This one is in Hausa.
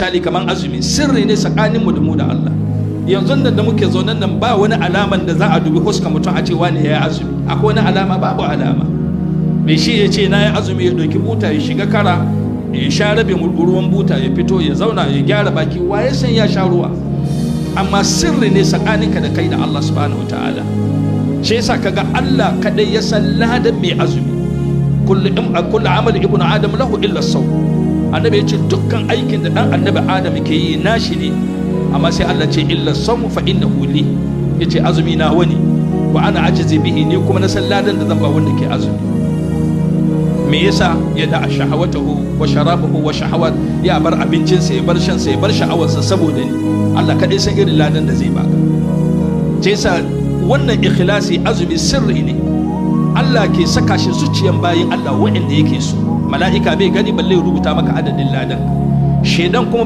misali kaman azumi sirri ne tsakanin mu da Allah. Yanzu da muke zaune nan ba wani alaman da za a dubi huskar mutum a ce wani ya yi azumi. Akwai wani alama? Babu alama. Mai shi ya ce na yi azumi, ya ɗauki buta ya shiga kara ya sha rabin ruwan buta ya fito ya zauna ya gyara baki, wa ya san ya sha ruwa. Amma sirri ne tsakaninka da kai da Allah subhanahu wataala. Shi yasa kaga Allah kadai ya san ladan mai azumi. Kullu amal ibnu adam lahu illa sawm. Annabi ya ce dukkan aikin da dan annabi Adam ke yi nashi ne, amma sai Allah ce illa sawm fa innahu li. Yace azumi na wani wa ana ajizi bihi, ne kuma na san ladan da zan ba wanda ke azumi. Me yasa? Ya da shahawatahu wa sharabahu wa shahawat, ya bar abincinsa, ya bar shansa, ya bar sha'awarsa saboda ni. Allah kadai san irin ladan da zai baka. Ce yasa wannan ikhlasi azumi sirri ne. Allah ke saka shi zuciyan bayin Allah waɗanda yake so. Mala'ika bai gani balle rubuta maka adadin ladan. Shedan kuma